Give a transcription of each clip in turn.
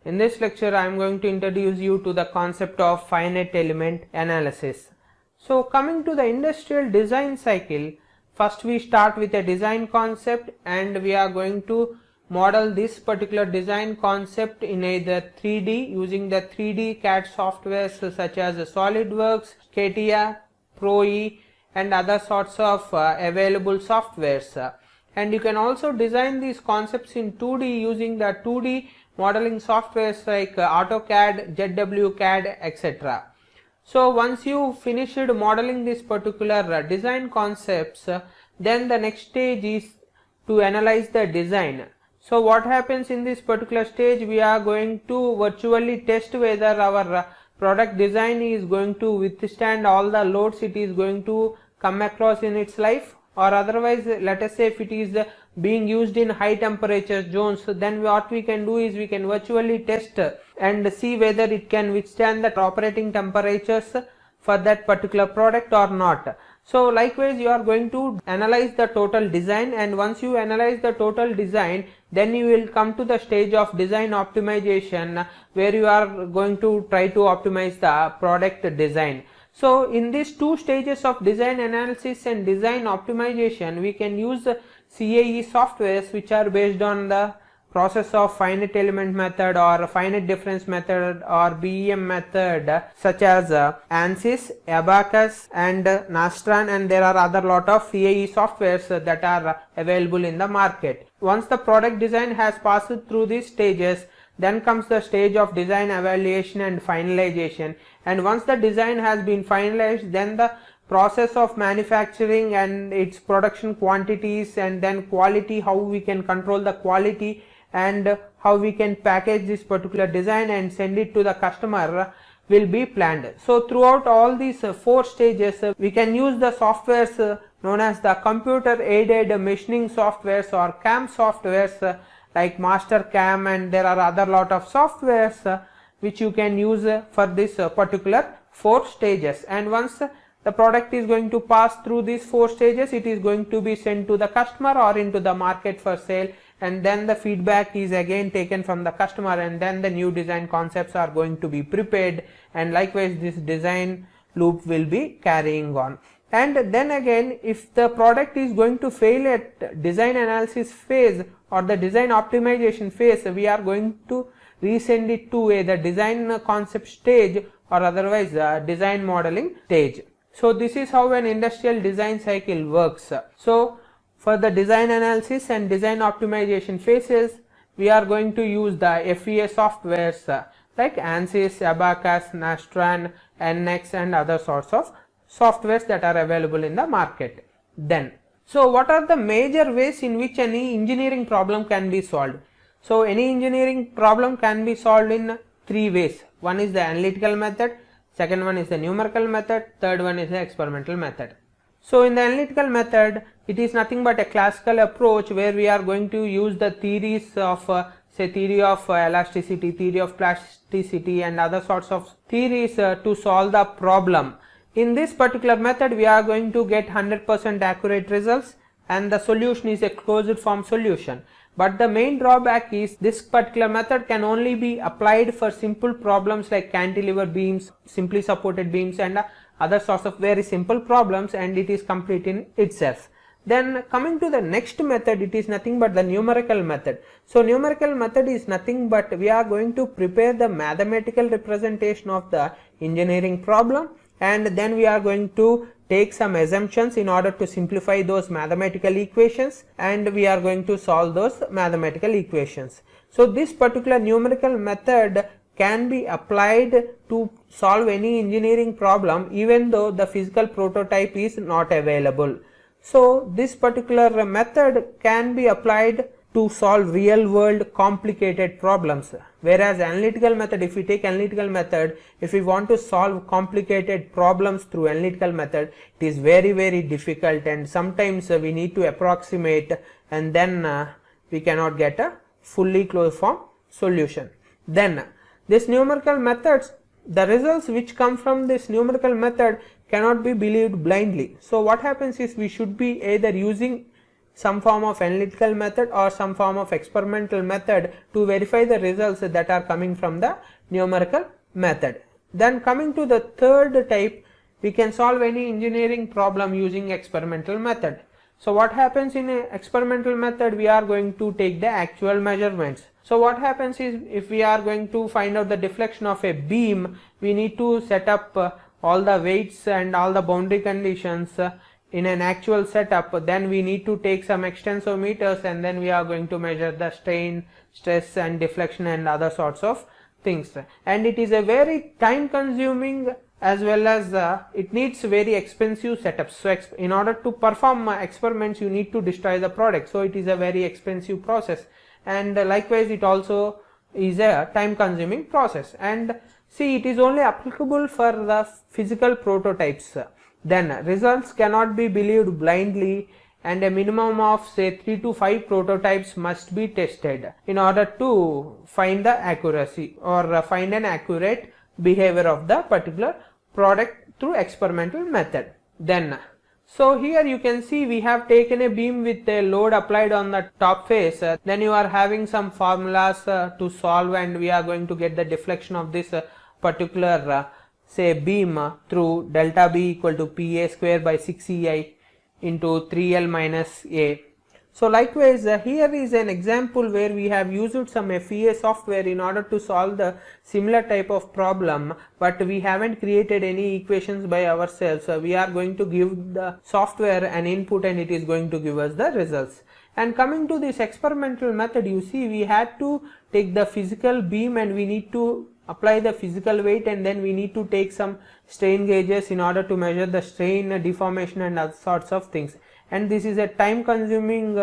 In this lecture I am going to introduce you to the concept of finite element analysis. So coming to the industrial design cycle, first we start with a design concept and we are going to model this particular design concept in either 3D using the 3D CAD softwares such as SolidWorks, CATIA, ProE and other sorts of available softwares. And you can also design these concepts in 2D using the 2D modeling softwares like AutoCAD, ZWCAD, etc. So once you finished modeling this particular design concepts, then the next stage is to analyze the design. So what happens in this particular stage, we are going to virtually test whether our product design is going to withstand all the loads it is going to come across in its life, or otherwise let us say if it is being used in high temperature zones, then what we can do is we can virtually test and see whether it can withstand the operating temperatures for that particular product or not. So likewise you are going to analyze the total design, and once you analyze the total design, then you will come to the stage of design optimization where you are going to try to optimize the product design. So in these two stages of design analysis and design optimization, we can use CAE softwares which are based on the process of finite element method or finite difference method or BEM method, such as ANSYS, Abaqus and Nastran, and there are other lot of CAE softwares that are available in the market. Once the product design has passed through these stages, then comes the stage of design evaluation and finalization, and once the design has been finalized, then the process of manufacturing and its production quantities and then quality, how we can control the quality and how we can package this particular design and send it to the customer will be planned. So throughout all these four stages, we can use the softwares known as the computer aided machining softwares or CAM softwares like Mastercam, and there are other lot of softwares which you can use for this particular four stages. And once the product is going to pass through these four stages, it is going to be sent to the customer or into the market for sale, and then the feedback is again taken from the customer, and then the new design concepts are going to be prepared, and likewise this design loop will be carrying on. And then again, if the product is going to fail at design analysis phase or the design optimization phase, we are going to resend it to either design concept stage or otherwise design modeling stage. So this is how an industrial design cycle works. So for the design analysis and design optimization phases, we are going to use the FEA softwares like ANSYS, Abaqus, Nastran, NX and other sorts of softwares that are available in the market. Then, so what are the major ways in which any engineering problem can be solved? So any engineering problem can be solved in three ways. One is the analytical method, second one is the numerical method, third one is the experimental method. So in the analytical method, it is nothing but a classical approach where we are going to use the theories of say theory of elasticity, theory of plasticity and other sorts of theories to solve the problem. In this particular method, we are going to get 100% accurate results, and the solution is a closed form solution. But the main drawback is this particular method can only be applied for simple problems like cantilever beams, simply supported beams and other sorts of very simple problems, and it is complete in itself. Then coming to the next method, it is nothing but the numerical method. So numerical method is nothing but we are going to prepare the mathematical representation of the engineering problem, and then we are going to take some assumptions in order to simplify those mathematical equations, and we are going to solve those mathematical equations. So this particular numerical method can be applied to solve any engineering problem even though the physical prototype is not available. So this particular method can be applied to solve real world complicated problems, whereas analytical method, if we take analytical method, if we want to solve complicated problems through analytical method, it is very difficult, and sometimes we need to approximate, and then we cannot get a fully closed form solution. Then this numerical methods, the results which come from this numerical method cannot be believed blindly. So what happens is we should be either using some form of analytical method or some form of experimental method to verify the results that are coming from the numerical method. Then coming to the third type, we can solve any engineering problem using experimental method. So what happens in an experimental method, we are going to take the actual measurements. So what happens is, if we are going to find out the deflection of a beam, we need to set up all the weights and all the boundary conditions in an actual setup. Then we need to take some extensometers, and then we are going to measure the strain, stress and deflection and other sorts of things. And it is a very time consuming as well as it needs very expensive setups. So in order to perform experiments, you need to destroy the product. So it is a very expensive process, and likewise it also is a time consuming process. And see, it is only applicable for the physical prototypes. Then results cannot be believed blindly, and a minimum of say 3 to 5 prototypes must be tested in order to find the accuracy or find an accurate behavior of the particular product through experimental method. Then so here you can see we have taken a beam with a load applied on the top face. Then you are having some formulas to solve, and we are going to get the deflection of this particular say beam through delta B equal to PA square by 6EI into 3L minus A. So likewise here is an example where we have used some FEA software in order to solve the similar type of problem, but we haven't created any equations by ourselves. We are going to give the software an input, and it is going to give us the results. And coming to this experimental method, you see we had to take the physical beam and we need to apply the physical weight, and then we need to take some strain gauges in order to measure the strain, deformation and other sorts of things. And this is a time consuming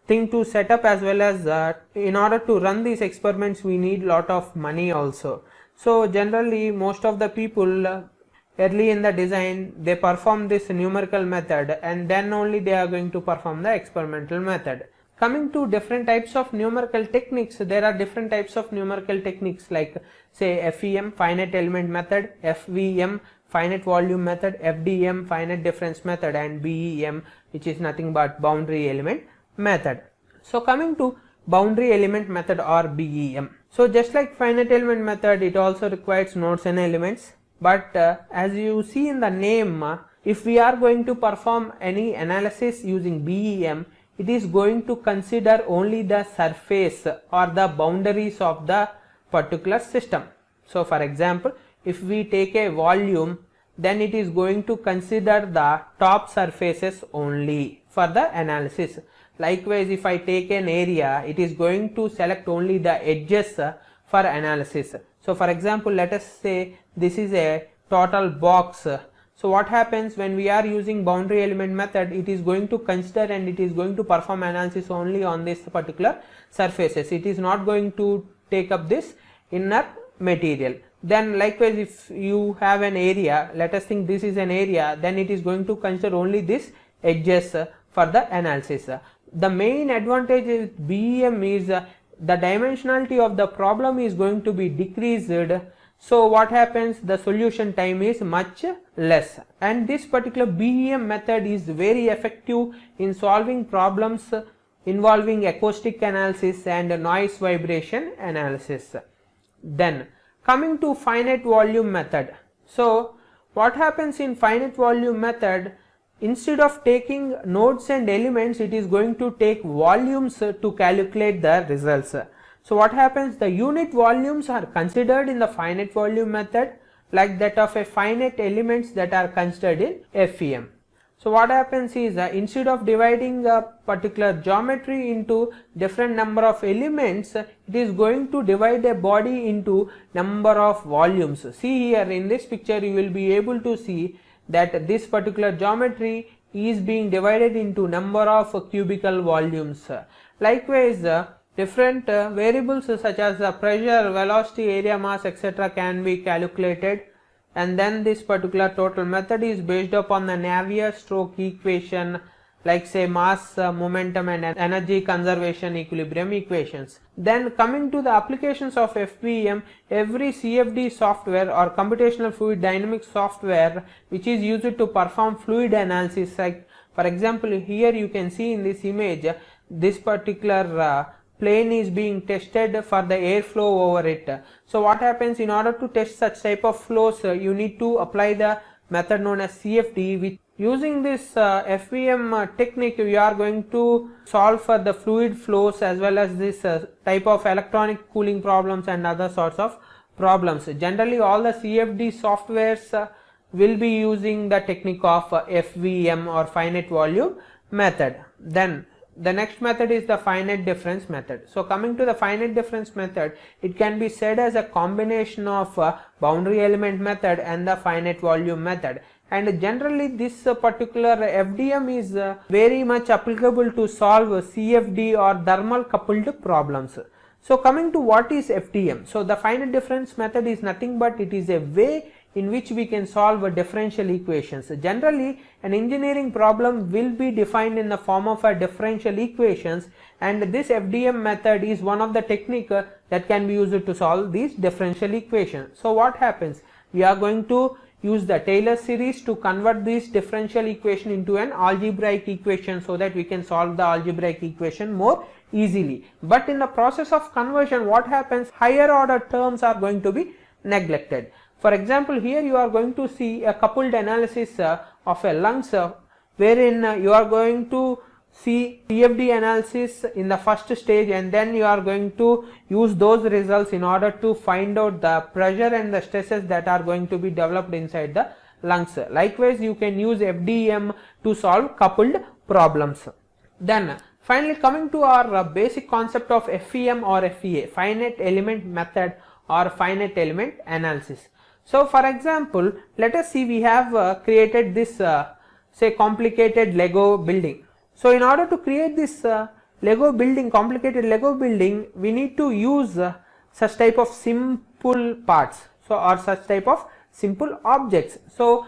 thing to set up, as well as in order to run these experiments we need lot of money also. So generally most of the people early in the design, they perform this numerical method, and then only they are going to perform the experimental method. Coming to different types of numerical techniques, there are different types of numerical techniques like say FEM, finite element method, FVM, finite volume method, FDM, finite difference method, and BEM, which is nothing but boundary element method. So coming to boundary element method or BEM. So just like finite element method, it also requires nodes and elements, but as you see in the name, if we are going to perform any analysis using BEM, it is going to consider only the surface or the boundaries of the particular system. So for example, if we take a volume, then it is going to consider the top surfaces only for the analysis. Likewise, if I take an area, it is going to select only the edges for analysis. So for example, let us say this is a total box. So what happens when we are using boundary element method, it is going to consider and it is going to perform analysis only on this particular surfaces. It is not going to take up this inner material. Then likewise, if you have an area, let us think this is an area, then it is going to consider only this edges for the analysis. The main advantage with BEM is the dimensionality of the problem is going to be decreased. So what happens, the solution time is much less, and this particular BEM method is very effective in solving problems involving acoustic analysis and noise vibration analysis. Then coming to finite volume method. So what happens in finite volume method, instead of taking nodes and elements, it is going to take volumes to calculate the results. So what happens, the unit volumes are considered in the finite volume method like that of a finite elements that are considered in FEM. So what happens is instead of dividing a particular geometry into different number of elements, it is going to divide a body into number of volumes. See here in this picture, you will be able to see that this particular geometry is being divided into number of cubical volumes. Likewise, different variables such as pressure, velocity, area, mass, etc. can be calculated, and then this particular total method is based upon the Navier-Stokes equation, like say mass, momentum and energy conservation equilibrium equations. Then coming to the applications of FVM, every CFD software or computational fluid dynamics software which is used to perform fluid analysis like For example, here you can see in this image, this particular plane is being tested for the airflow over it. So what happens, in order to test such type of flows, you need to apply the method known as CFD. With using this FEM technique, we are going to solve for the fluid flows as well as this type of electronic cooling problems and other sorts of problems. Generally, all the CFD softwares will be using the technique of FVM or finite volume method. Then the next method is the finite difference method. So coming to the finite difference method, it can be said as a combination of boundary element method and the finite volume method. And generally this particular FDM is very much applicable to solve CFD or thermal coupled problems. So coming to what is FDM. So the finite difference method is nothing but it is a way in which we can solve differential equations. Generally, an engineering problem will be defined in the form of a differential equations, and this FDM method is one of the technique that can be used to solve these differential equations. So what happens? We are going to use the Taylor series to convert this differential equation into an algebraic equation so that we can solve the algebraic equation more easily. But in the process of conversion, what happens? Higher order terms are going to be neglected. For example, here you are going to see a coupled analysis of a lungs wherein you are going to see CFD analysis in the first stage, and then you are going to use those results in order to find out the pressure and the stresses that are going to be developed inside the lungs. Likewise, you can use FDM to solve coupled problems. Then finally, coming to our basic concept of FEM or FEA, finite element method or finite element analysis. So for example, let us see, we have created this say complicated Lego building. So in order to create this complicated Lego building, we need to use such type of simple parts, so or such type of simple objects. So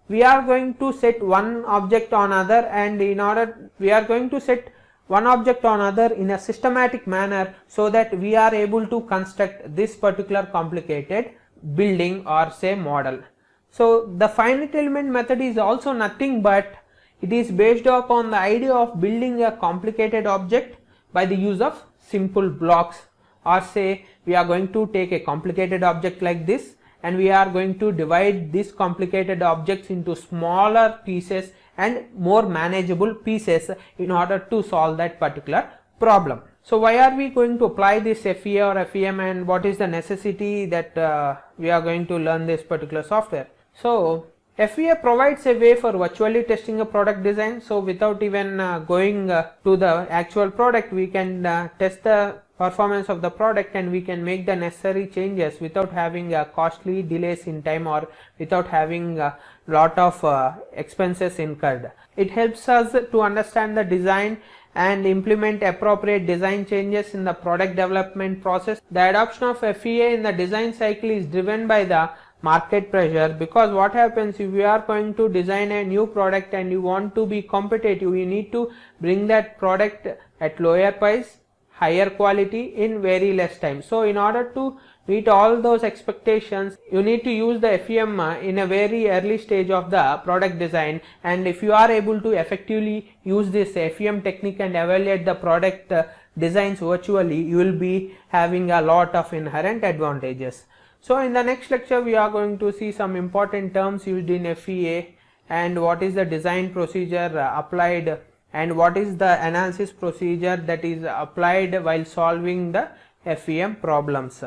we are going to set one object on other, and in order we are going to set one object on other in a systematic manner so that we are able to construct this particular complicated building or say model. So the finite element method is also nothing but it is based upon the idea of building a complicated object by the use of simple blocks, or say we are going to take a complicated object like this and we are going to divide these complicated objects into smaller pieces and more manageable pieces in order to solve that particular problem. So why are we going to apply this FEA or FEM, and what is the necessity that we are going to learn this particular software? So FEA provides a way for virtually testing a product design. So without even going to the actual product, we can test the performance of the product and we can make the necessary changes without having costly delays in time or without having a lot of expenses incurred. It helps us to understand the design and implement appropriate design changes in the product development process. The adoption of FEA in the design cycle is driven by the market pressure, because what happens, if you are going to design a new product and you want to be competitive, you need to bring that product at lower price, higher quality in very less time. So in order to meet all those expectations, you need to use the FEM in a very early stage of the product design, and if you are able to effectively use this FEM technique and evaluate the product designs virtually, you will be having a lot of inherent advantages. So in the next lecture, we are going to see some important terms used in FEA and what is the design procedure applied and what is the analysis procedure that is applied while solving the FEM problems.